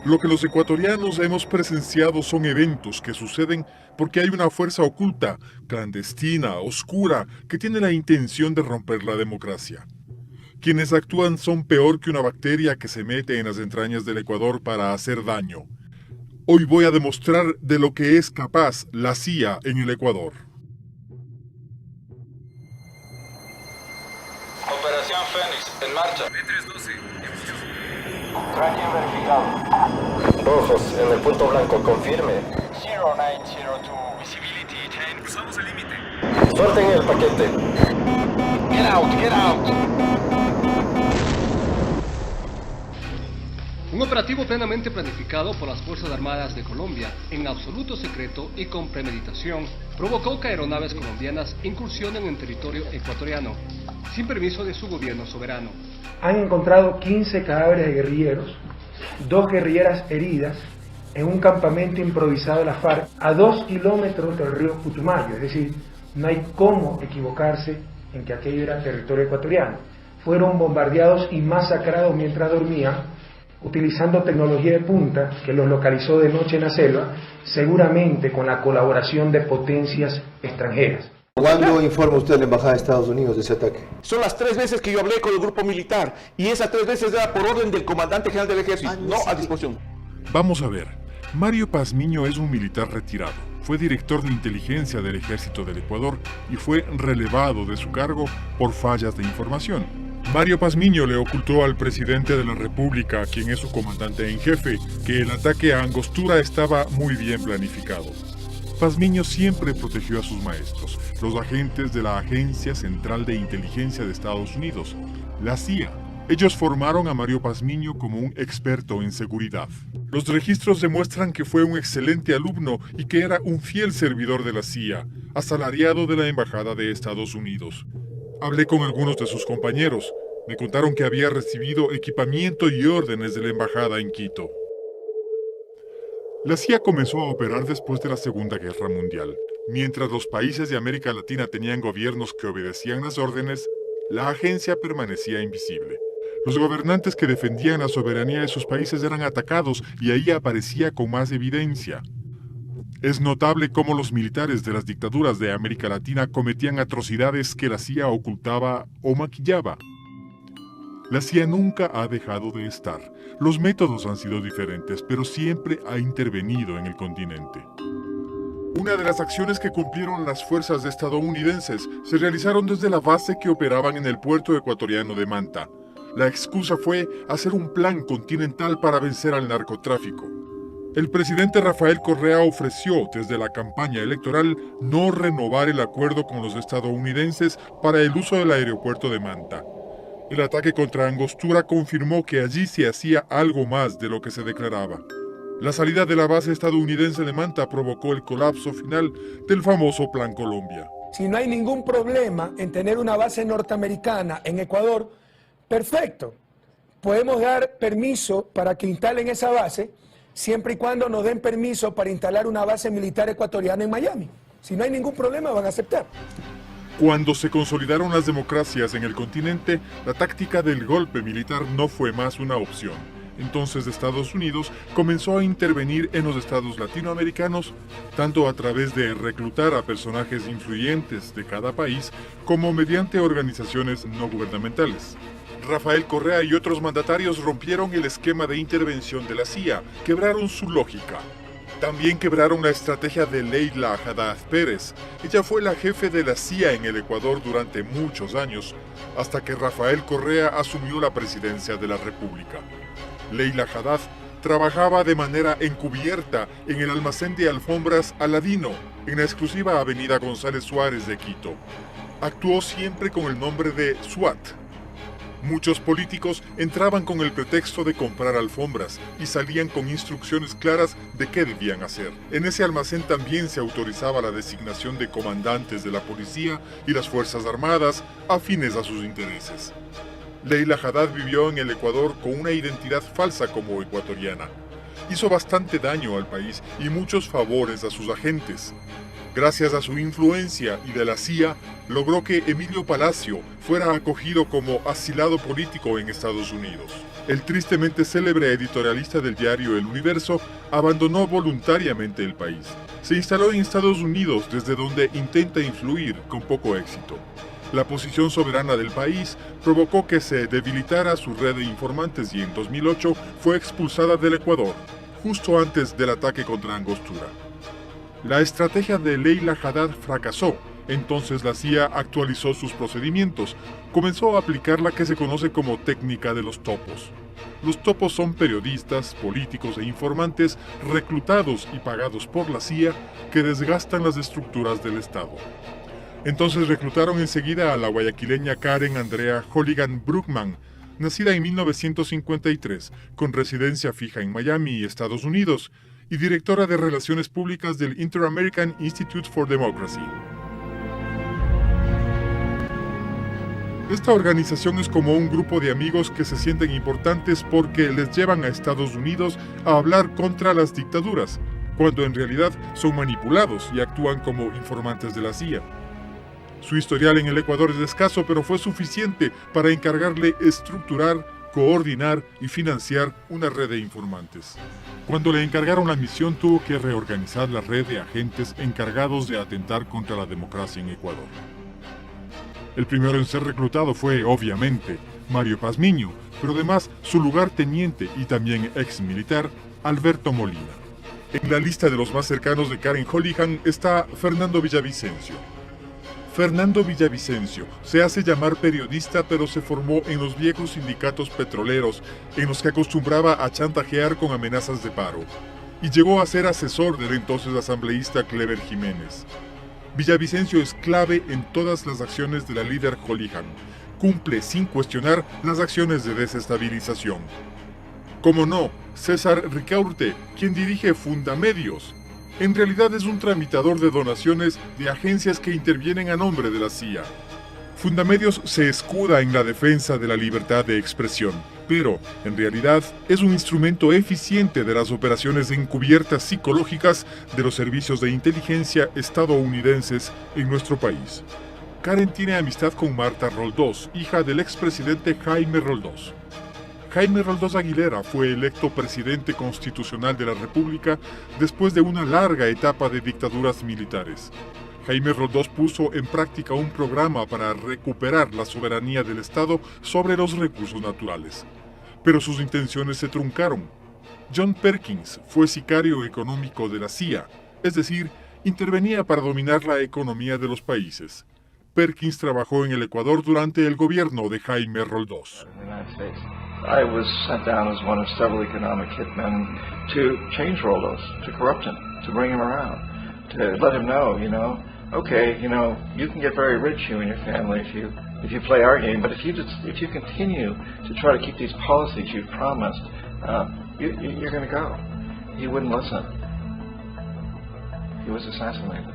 Lo que los ecuatorianos hemos presenciado son eventos que suceden porque hay una fuerza oculta, clandestina, oscura, que tiene la intención de romper la democracia. Quienes actúan son peor que una bacteria que se mete en las entrañas del Ecuador para hacer daño. Hoy voy a demostrar de lo que es capaz la CIA en el Ecuador. Operación Fénix, en marcha. B312, emisión. Tracking verificado. Rojos, en el punto blanco, confirme. 0902, visibility 10. Cruzamos el límite. Suelten el paquete. Get out, get out. Un operativo plenamente planificado por las Fuerzas Armadas de Colombia, en absoluto secreto y con premeditación, provocó que aeronaves colombianas incursionen en territorio ecuatoriano, sin permiso de su gobierno soberano. Han encontrado 15 cadáveres de guerrilleros, 2 guerrilleras heridas, en un campamento improvisado de la FARC a 2 kilómetros del río Putumayo, es decir, no hay cómo equivocarse en que aquello era territorio ecuatoriano. Fueron bombardeados y masacrados mientras dormían, utilizando tecnología de punta que los localizó de noche en la selva, seguramente con la colaboración de potencias extranjeras. ¿Cuándo informa usted a la Embajada de Estados Unidos de ese ataque? Son las 3 veces que yo hablé con el grupo militar y esas 3 veces era por orden del comandante general del ejército, no a disposición. Vamos a ver. Mario Pazmiño es un militar retirado. Fue director de inteligencia del Ejército del Ecuador y fue relevado de su cargo por fallas de información. Mario Pazmiño le ocultó al presidente de la República, quien es su comandante en jefe, que el ataque a Angostura estaba muy bien planificado. Pazmiño siempre protegió a sus maestros, los agentes de la Agencia Central de Inteligencia de Estados Unidos, la CIA. Ellos formaron a Mario Pazmiño como un experto en seguridad. Los registros demuestran que fue un excelente alumno y que era un fiel servidor de la CIA, asalariado de la Embajada de Estados Unidos. Hablé con algunos de sus compañeros. Me contaron que había recibido equipamiento y órdenes de la embajada en Quito. La CIA comenzó a operar después de la Segunda Guerra Mundial. Mientras los países de América Latina tenían gobiernos que obedecían las órdenes, la agencia permanecía invisible. Los gobernantes que defendían la soberanía de sus países eran atacados y ahí aparecía con más evidencia. Es notable cómo los militares de las dictaduras de América Latina cometían atrocidades que la CIA ocultaba o maquillaba. La CIA nunca ha dejado de estar. Los métodos han sido diferentes, pero siempre ha intervenido en el continente. Una de las acciones que cumplieron las fuerzas estadounidenses se realizaron desde la base que operaban en el puerto ecuatoriano de Manta. La excusa fue hacer un plan continental para vencer al narcotráfico. El presidente Rafael Correa ofreció desde la campaña electoral no renovar el acuerdo con los estadounidenses para el uso del aeropuerto de Manta. El ataque contra Angostura confirmó que allí se hacía algo más de lo que se declaraba. La salida de la base estadounidense de Manta provocó el colapso final del famoso Plan Colombia. Si no hay ningún problema en tener una base norteamericana en Ecuador, perfecto. Podemos dar permiso para que instalen esa base, siempre y cuando nos den permiso para instalar una base militar ecuatoriana en Miami. Si no hay ningún problema, van a aceptar. Cuando se consolidaron las democracias en el continente, la táctica del golpe militar no fue más una opción. Entonces Estados Unidos comenzó a intervenir en los estados latinoamericanos, tanto a través de reclutar a personajes influyentes de cada país, como mediante organizaciones no gubernamentales. Rafael Correa y otros mandatarios rompieron el esquema de intervención de la CIA, quebraron su lógica. También quebraron la estrategia de Leila Haddad Pérez. Ella fue la jefe de la CIA en el Ecuador durante muchos años, hasta que Rafael Correa asumió la presidencia de la República. Leila Haddad trabajaba de manera encubierta en el almacén de alfombras Aladino, en la exclusiva avenida González Suárez de Quito. Actuó siempre con el nombre de SWAT. Muchos políticos entraban con el pretexto de comprar alfombras y salían con instrucciones claras de qué debían hacer. En ese almacén también se autorizaba la designación de comandantes de la policía y las Fuerzas Armadas afines a sus intereses. Leila Haddad vivió en el Ecuador con una identidad falsa como ecuatoriana. Hizo bastante daño al país y muchos favores a sus agentes. Gracias a su influencia y de la CIA, logró que Emilio Palacio fuera acogido como asilado político en Estados Unidos. El tristemente célebre editorialista del diario El Universo abandonó voluntariamente el país. Se instaló en Estados Unidos, desde donde intenta influir con poco éxito. La posición soberana del país provocó que se debilitara su red de informantes y en 2008 fue expulsada del Ecuador, justo antes del ataque contra Angostura. La estrategia de Leila Haddad fracasó. Entonces la CIA actualizó sus procedimientos, comenzó a aplicar la que se conoce como técnica de los topos. Los topos son periodistas, políticos e informantes reclutados y pagados por la CIA que desgastan las estructuras del Estado. Entonces reclutaron enseguida a la guayaquileña Karen Andrea Holligan Bruckman, nacida en 1953, con residencia fija en Miami, Estados Unidos, y directora de Relaciones Públicas del Inter-American Institute for Democracy. Esta organización es como un grupo de amigos que se sienten importantes porque les llevan a Estados Unidos a hablar contra las dictaduras, cuando en realidad son manipulados y actúan como informantes de la CIA. Su historial en el Ecuador es escaso, pero fue suficiente para encargarle estructurar, coordinar y financiar una red de informantes. Cuando le encargaron la misión, tuvo que reorganizar la red de agentes encargados de atentar contra la democracia en Ecuador. El primero en ser reclutado fue, obviamente, Mario Pazmiño, pero además su lugarteniente y también ex militar, Alberto Molina. En la lista de los más cercanos de Karen Holligan está Fernando Villavicencio. Fernando Villavicencio se hace llamar periodista, pero se formó en los viejos sindicatos petroleros, en los que acostumbraba a chantajear con amenazas de paro, y llegó a ser asesor del entonces asambleísta Clever Jiménez. Villavicencio es clave en todas las acciones de la líder Holligan. Cumple sin cuestionar las acciones de desestabilización. Como no, César Ricaurte, quien dirige Fundamedios, en realidad es un tramitador de donaciones de agencias que intervienen a nombre de la CIA. Fundamedios se escuda en la defensa de la libertad de expresión, pero en realidad es un instrumento eficiente de las operaciones encubiertas psicológicas de los servicios de inteligencia estadounidenses en nuestro país. Karen tiene amistad con Marta Roldós, hija del expresidente Jaime Roldós. Jaime Roldós Aguilera fue electo presidente constitucional de la República después de una larga etapa de dictaduras militares. Jaime Roldós puso en práctica un programa para recuperar la soberanía del Estado sobre los recursos naturales. Pero sus intenciones se truncaron. John Perkins fue sicario económico de la CIA, es decir, intervenía para dominar la economía de los países. Perkins trabajó en el Ecuador durante el gobierno de Jaime Roldós. I was sent down as one of several economic hitmen to change Roldós, to corrupt him, to bring him around, to let him know, okay, you can get very rich, you and your family, if you play our game, but if you continue to try to keep these policies you've promised, you're going to go. He wouldn't listen. He was assassinated.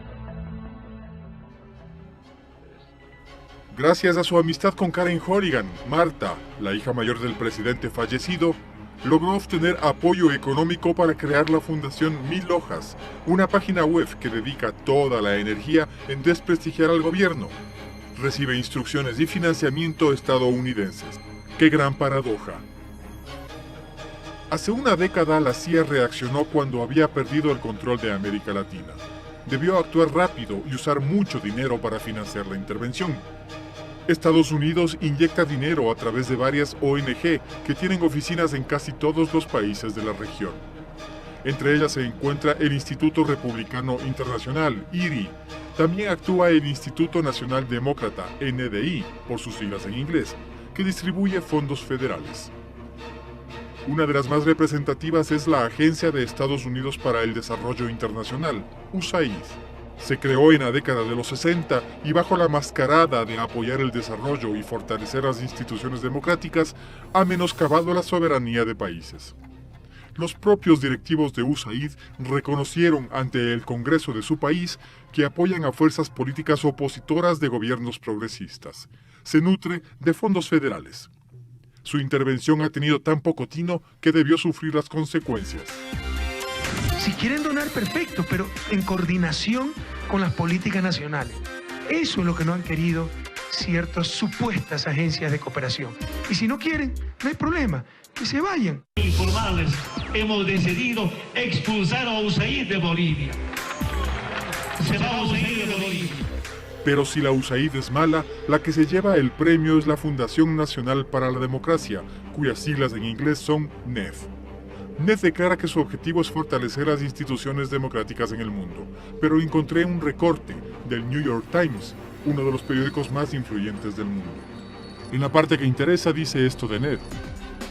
Gracias a su amistad con Karen Holligan, Marta, la hija mayor del presidente fallecido, logró obtener apoyo económico para crear la Fundación Mil Hojas, una página web que dedica toda la energía en desprestigiar al gobierno. Recibe instrucciones y financiamiento estadounidenses. ¡Qué gran paradoja! Hace una década la CIA reaccionó cuando había perdido el control de América Latina. Debió actuar rápido y usar mucho dinero para financiar la intervención. Estados Unidos inyecta dinero a través de varias ONG que tienen oficinas en casi todos los países de la región. Entre ellas se encuentra el Instituto Republicano Internacional, IRI. También actúa el Instituto Nacional Demócrata, NDI, por sus siglas en inglés, que distribuye fondos federales. Una de las más representativas es la Agencia de Estados Unidos para el Desarrollo Internacional, USAID. Se creó en la década de los 60 y bajo la mascarada de apoyar el desarrollo y fortalecer las instituciones democráticas, ha menoscabado la soberanía de países. Los propios directivos de USAID reconocieron ante el Congreso de su país que apoyan a fuerzas políticas opositoras de gobiernos progresistas. Se nutre de fondos federales. Su intervención ha tenido tan poco tino que debió sufrir las consecuencias. Si quieren donar, perfecto, pero en coordinación con las políticas nacionales. Eso es lo que no han querido ciertas supuestas agencias de cooperación. Y si no quieren, no hay problema, que se vayan. Informarles, hemos decidido expulsar a USAID de Bolivia. Se va a USAID de Bolivia. Pero si la USAID es mala, la que se lleva el premio es la Fundación Nacional para la Democracia, cuyas siglas en inglés son NED. NED declara que su objetivo es fortalecer las instituciones democráticas en el mundo, pero encontré un recorte del New York Times, uno de los periódicos más influyentes del mundo. En la parte que interesa dice esto de NED.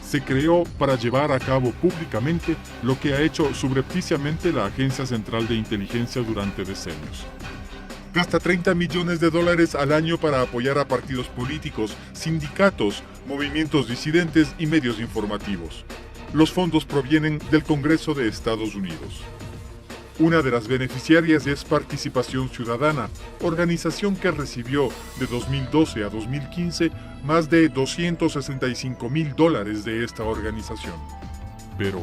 Se creó para llevar a cabo públicamente lo que ha hecho subrepticiamente la Agencia Central de Inteligencia durante decenios. Gasta $30 millones al año para apoyar a partidos políticos, sindicatos, movimientos disidentes y medios informativos. Los fondos provienen del Congreso de Estados Unidos. Una de las beneficiarias es Participación Ciudadana, organización que recibió de 2012 a 2015 más de $265.000 de esta organización. Pero,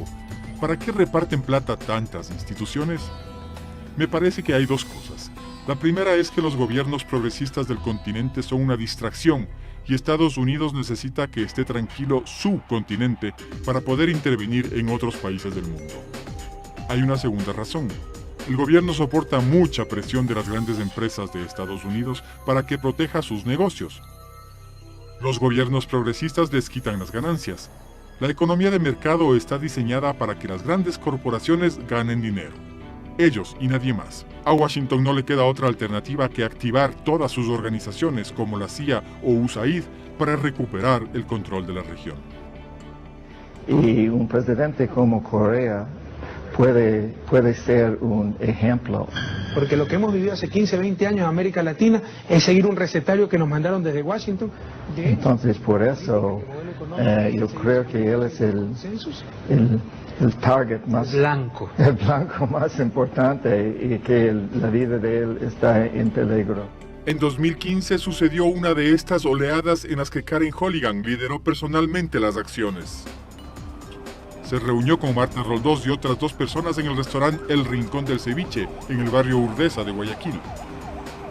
¿para qué reparten plata tantas instituciones? Me parece que hay dos cosas. La primera es que los gobiernos progresistas del continente son una distracción y Estados Unidos necesita que esté tranquilo su continente para poder intervenir en otros países del mundo. Hay una segunda razón. El gobierno soporta mucha presión de las grandes empresas de Estados Unidos para que proteja sus negocios. Los gobiernos progresistas les quitan las ganancias. La economía de mercado está diseñada para que las grandes corporaciones ganen dinero. Ellos y nadie más. A Washington no le queda otra alternativa que activar todas sus organizaciones como la CIA o USAID para recuperar el control de la región. Y un presidente como Correa puede ser un ejemplo. Porque lo que hemos vivido hace 15, 20 años en América Latina es seguir un recetario que nos mandaron desde Washington. Entonces, por eso, yo creo que él es el target más blanco. El blanco más importante y que la vida de él está en peligro. En 2015 sucedió una de estas oleadas en las que Karen Holligan lideró personalmente las acciones. Se reunió con Marta Roldós y otras 2 personas en el restaurante El Rincón del Ceviche, en el barrio Urdesa de Guayaquil.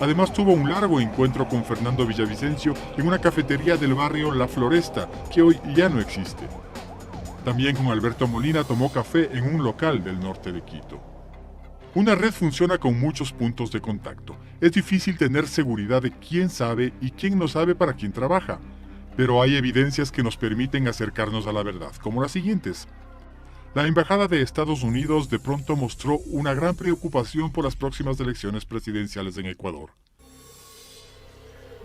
Además tuvo un largo encuentro con Fernando Villavicencio en una cafetería del barrio La Floresta, que hoy ya no existe. También con Alberto Molina tomó café en un local del norte de Quito. Una red funciona con muchos puntos de contacto. Es difícil tener seguridad de quién sabe y quién no sabe para quién trabaja, pero hay evidencias que nos permiten acercarnos a la verdad, como las siguientes. La Embajada de Estados Unidos de pronto mostró una gran preocupación por las próximas elecciones presidenciales en Ecuador.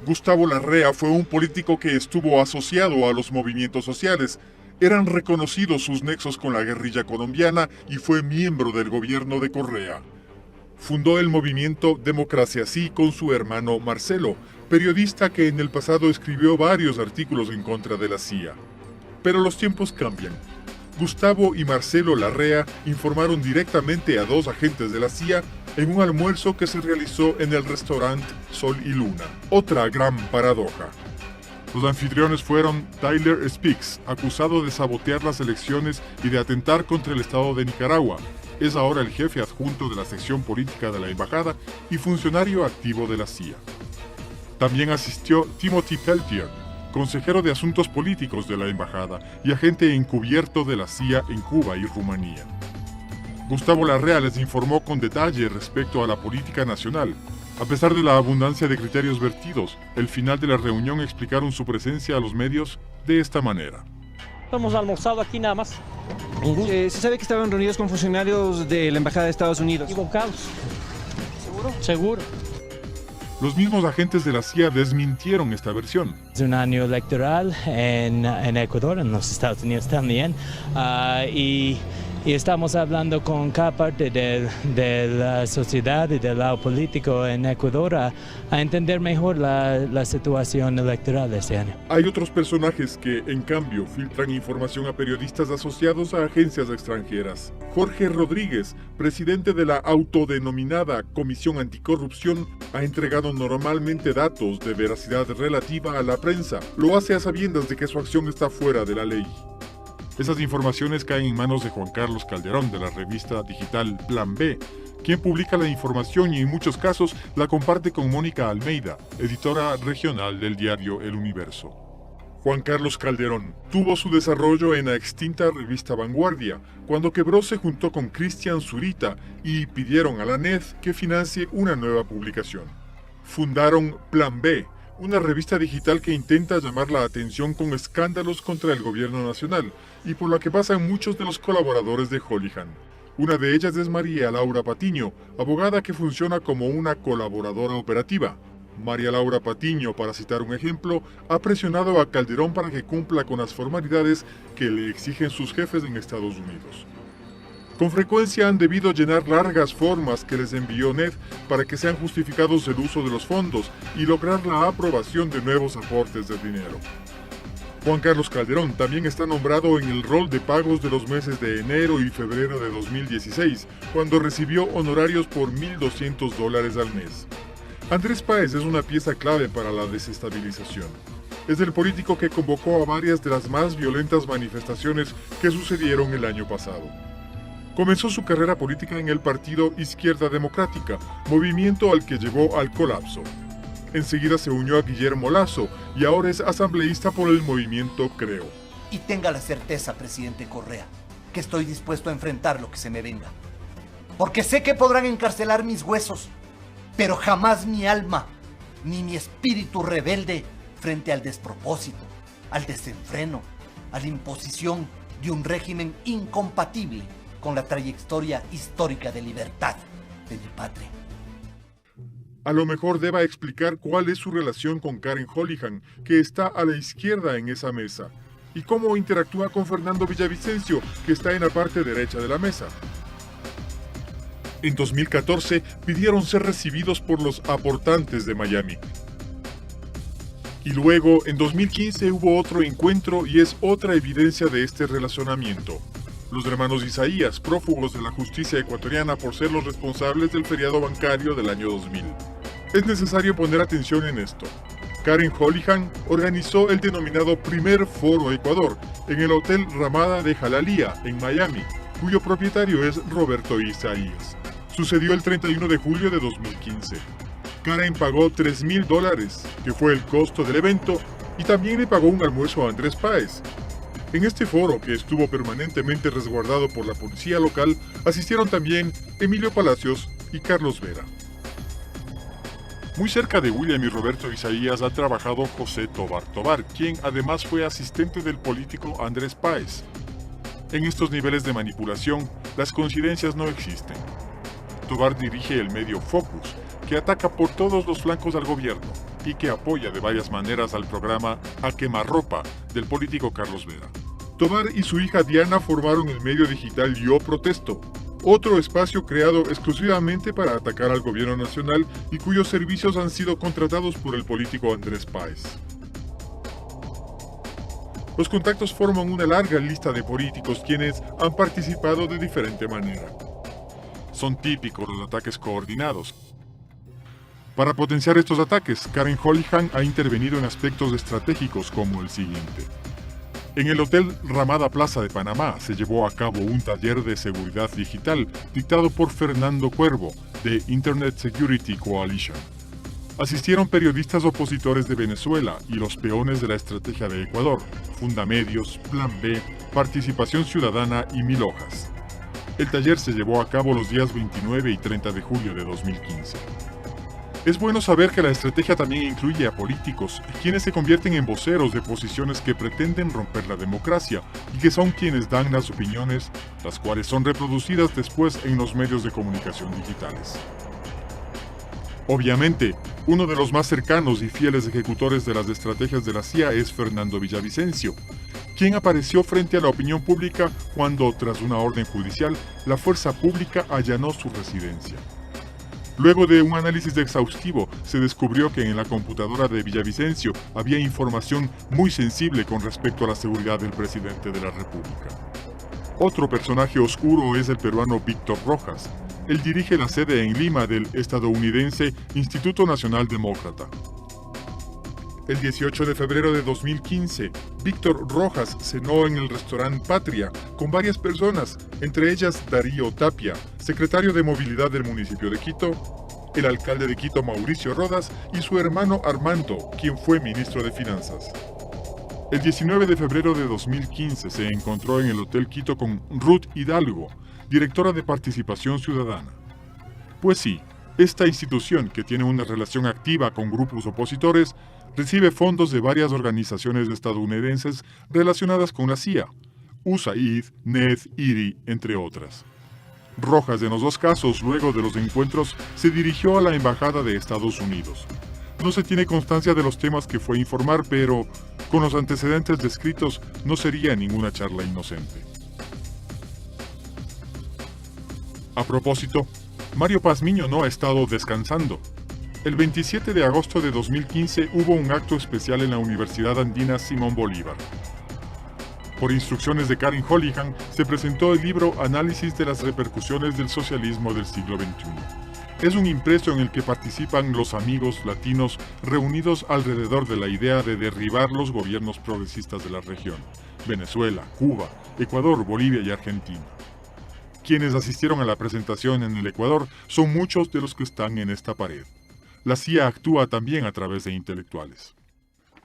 Gustavo Larrea fue un político que estuvo asociado a los movimientos sociales. Eran reconocidos sus nexos con la guerrilla colombiana y fue miembro del gobierno de Correa. Fundó el movimiento Democracia Sí con su hermano Marcelo, periodista que en el pasado escribió varios artículos en contra de la CIA. Pero los tiempos cambian. Gustavo y Marcelo Larrea informaron directamente a 2 agentes de la CIA en un almuerzo que se realizó en el restaurante Sol y Luna. Otra gran paradoja. Los anfitriones fueron Tyler Speaks, acusado de sabotear las elecciones y de atentar contra el Estado de Nicaragua. Es ahora el jefe adjunto de la sección política de la embajada y funcionario activo de la CIA. También asistió Timothy Peltier, consejero de Asuntos Políticos de la embajada y agente encubierto de la CIA en Cuba y Rumanía. Gustavo Larrea les informó con detalle respecto a la política nacional. A pesar de la abundancia de criterios vertidos, el final de la reunión explicaron su presencia a los medios de esta manera. Hemos almorzado aquí nada más. Se sabe que estaban reunidos con funcionarios de la Embajada de Estados Unidos. ¿Equivocados? ¿Seguro? Seguro. Los mismos agentes de la CIA desmintieron esta versión. Es un año electoral en Ecuador, en los Estados Unidos también, y estamos hablando con cada parte de la sociedad y del lado político en Ecuador a entender mejor la situación electoral de este año. Hay otros personajes que, en cambio, filtran información a periodistas asociados a agencias extranjeras. Jorge Rodríguez, presidente de la autodenominada Comisión Anticorrupción, ha entregado normalmente datos de veracidad relativa a la prensa. Lo hace a sabiendas de que su acción está fuera de la ley. Esas informaciones caen en manos de Juan Carlos Calderón, de la revista digital Plan B, quien publica la información y en muchos casos la comparte con Mónica Almeida, editora regional del diario El Universo. Juan Carlos Calderón tuvo su desarrollo en la extinta revista Vanguardia. Cuando quebró se juntó con Cristian Zurita y pidieron a la NED que financie una nueva publicación. Fundaron Plan B, una revista digital que intenta llamar la atención con escándalos contra el gobierno nacional y por la que pasan muchos de los colaboradores de Holihan. Una de ellas es María Laura Patiño, abogada que funciona como una colaboradora operativa. María Laura Patiño, para citar un ejemplo, ha presionado a Calderón para que cumpla con las formalidades que le exigen sus jefes en Estados Unidos. Con frecuencia han debido llenar largas formas que les envió NED para que sean justificados el uso de los fondos y lograr la aprobación de nuevos aportes de dinero. Juan Carlos Calderón también está nombrado en el rol de pagos de los meses de enero y febrero de 2016, cuando recibió honorarios por $1,200 al mes. Andrés Páez es una pieza clave para la desestabilización. Es el político que convocó a varias de las más violentas manifestaciones que sucedieron el año pasado. Comenzó su carrera política en el partido Izquierda Democrática, movimiento al que llevó al colapso. Enseguida se unió a Guillermo Lasso y ahora es asambleísta por el movimiento Creo. Y tenga la certeza, presidente Correa, que estoy dispuesto a enfrentar lo que se me venga. Porque sé que podrán encarcelar mis huesos, pero jamás mi alma, ni mi espíritu rebelde frente al despropósito, al desenfreno, a la imposición de un régimen incompatible con la trayectoria histórica de libertad de mi patria. A lo mejor deba explicar cuál es su relación con Karen Holihan, que está a la izquierda en esa mesa, y cómo interactúa con Fernando Villavicencio, que está en la parte derecha de la mesa. En 2014 pidieron ser recibidos por los aportantes de Miami. Y luego, en 2015 hubo otro encuentro y es otra evidencia de este relacionamiento. Los hermanos Isaías, prófugos de la justicia ecuatoriana por ser los responsables del feriado bancario del año 2000. Es necesario poner atención en esto. Karen Holihan organizó el denominado Primer Foro Ecuador en el Hotel Ramada de Jalalía, en Miami, cuyo propietario es Roberto Isaías. Sucedió el 31 de julio de 2015. Karen pagó $3,000, que fue el costo del evento, y también le pagó un almuerzo a Andrés Páez. En este foro, que estuvo permanentemente resguardado por la policía local, asistieron también Emilio Palacios y Carlos Vera. Muy cerca de William y Roberto Isaías ha trabajado José Tobar Tobar, quien además fue asistente del político Andrés Páez. En estos niveles de manipulación, las coincidencias no existen. Tobar dirige el medio Focus, que ataca por todos los flancos al gobierno y que apoya de varias maneras al programa A Quemarropa del político Carlos Vera. Tobar y su hija Diana formaron el medio digital Yo Protesto, otro espacio creado exclusivamente para atacar al gobierno nacional y cuyos servicios han sido contratados por el político Andrés Páez. Los contactos forman una larga lista de políticos quienes han participado de diferente manera. Son típicos los ataques coordinados. Para potenciar estos ataques, Karen Holihan ha intervenido en aspectos estratégicos como el siguiente. En el Hotel Ramada Plaza de Panamá se llevó a cabo un taller de seguridad digital dictado por Fernando Cuervo, de Internet Security Coalition. Asistieron periodistas opositores de Venezuela y los peones de la estrategia de Ecuador, Fundamedios, Plan B, Participación Ciudadana y Mil Hojas. El taller se llevó a cabo los días 29 y 30 de julio de 2015. Es bueno saber que la estrategia también incluye a políticos, quienes se convierten en voceros de posiciones que pretenden romper la democracia y que son quienes dan las opiniones, las cuales son reproducidas después en los medios de comunicación digitales. Obviamente, uno de los más cercanos y fieles ejecutores de las estrategias de la CIA es Fernando Villavicencio, quien apareció frente a la opinión pública cuando, tras una orden judicial, la fuerza pública allanó su residencia. Luego de un análisis exhaustivo, se descubrió que en la computadora de Villavicencio había información muy sensible con respecto a la seguridad del presidente de la República. Otro personaje oscuro es el peruano Víctor Rojas. Él dirige la sede en Lima del estadounidense Instituto Nacional Demócrata. El 18 de febrero de 2015, Víctor Rojas cenó en el restaurante Patria con varias personas, entre ellas Darío Tapia, secretario de Movilidad del municipio de Quito, el alcalde de Quito Mauricio Rodas y su hermano Armando, quien fue ministro de Finanzas. El 19 de febrero de 2015 se encontró en el Hotel Quito con Ruth Hidalgo, directora de Participación Ciudadana. Pues sí, esta institución, que tiene una relación activa con grupos opositores, recibe fondos de varias organizaciones estadounidenses relacionadas con la CIA, USAID, NED, IRI, entre otras. Rojas, en los dos casos, luego de los encuentros, se dirigió a la Embajada de Estados Unidos. No se tiene constancia de los temas que fue a informar, pero con los antecedentes descritos no sería ninguna charla inocente. A propósito, Mario Pazmiño no ha estado descansando. El 27 de agosto de 2015 hubo un acto especial en la Universidad Andina Simón Bolívar. Por instrucciones de Karen Hollihan, se presentó el libro Análisis de las repercusiones del socialismo del siglo XXI. Es un impreso en el que participan los amigos latinos reunidos alrededor de la idea de derribar los gobiernos progresistas de la región: Venezuela, Cuba, Ecuador, Bolivia y Argentina. Quienes asistieron a la presentación en el Ecuador son muchos de los que están en esta pared. La CIA actúa también a través de intelectuales.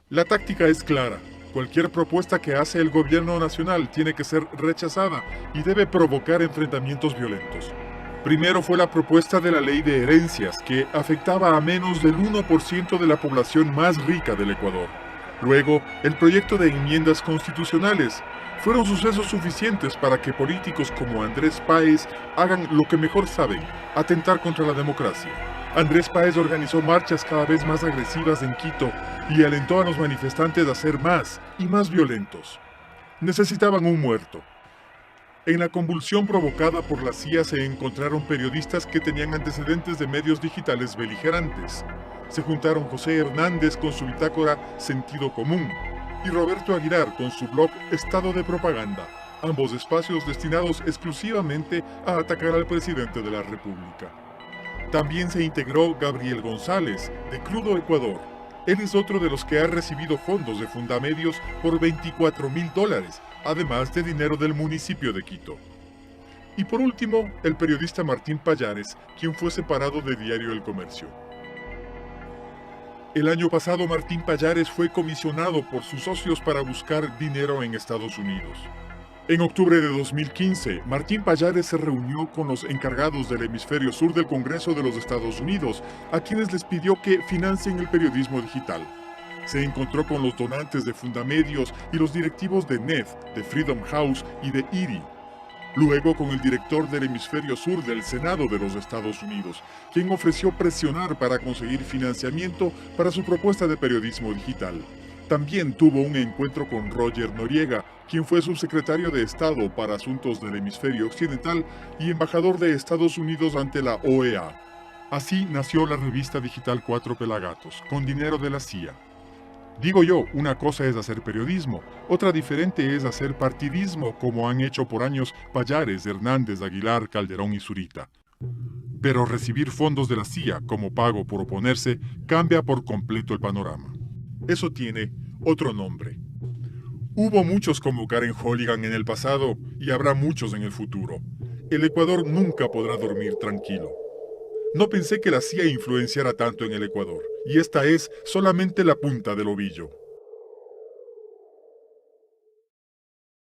La táctica es clara. Cualquier propuesta que hace el gobierno nacional tiene que ser rechazada y debe provocar enfrentamientos violentos. Primero fue la propuesta de la ley de herencias, que afectaba a menos del 1% de la población más rica del Ecuador. Luego, el proyecto de enmiendas constitucionales. Fueron sucesos suficientes para que políticos como Andrés Páez hagan lo que mejor saben: atentar contra la democracia. Andrés Páez organizó marchas cada vez más agresivas en Quito y alentó a los manifestantes a ser más y más violentos. Necesitaban un muerto. En la convulsión provocada por la CIA se encontraron periodistas que tenían antecedentes de medios digitales beligerantes. Se juntaron José Hernández con su bitácora Sentido Común y Roberto Aguilar con su blog Estado de Propaganda, ambos espacios destinados exclusivamente a atacar al presidente de la República. También se integró Gabriel González, de Crudo Ecuador. Él es otro de los que ha recibido fondos de Fundamedios por $24,000, además de dinero del municipio de Quito. Y por último, el periodista Martín Pallares, quien fue separado de Diario El Comercio. El año pasado, Martín Pallares fue comisionado por sus socios para buscar dinero en Estados Unidos. En octubre de 2015, Martín Pallares se reunió con los encargados del hemisferio sur del Congreso de los Estados Unidos, a quienes les pidió que financien el periodismo digital. Se encontró con los donantes de Fundamedios y los directivos de NED, de Freedom House y de IRI. Luego con el director del hemisferio sur del Senado de los Estados Unidos, quien ofreció presionar para conseguir financiamiento para su propuesta de periodismo digital. También tuvo un encuentro con Roger Noriega, quien fue subsecretario de Estado para Asuntos del Hemisferio Occidental y embajador de Estados Unidos ante la OEA. Así nació la revista digital Cuatro Pelagatos, con dinero de la CIA. Digo yo, una cosa es hacer periodismo, otra diferente es hacer partidismo, como han hecho por años Pallares, Hernández, Aguilar, Calderón y Zurita. Pero recibir fondos de la CIA como pago por oponerse cambia por completo el panorama. Eso tiene otro nombre. Hubo muchos como Karen Hollihan en el pasado y habrá muchos en el futuro. El Ecuador nunca podrá dormir tranquilo. No pensé que la CIA influenciara tanto en el Ecuador, y esta es solamente la punta del ovillo.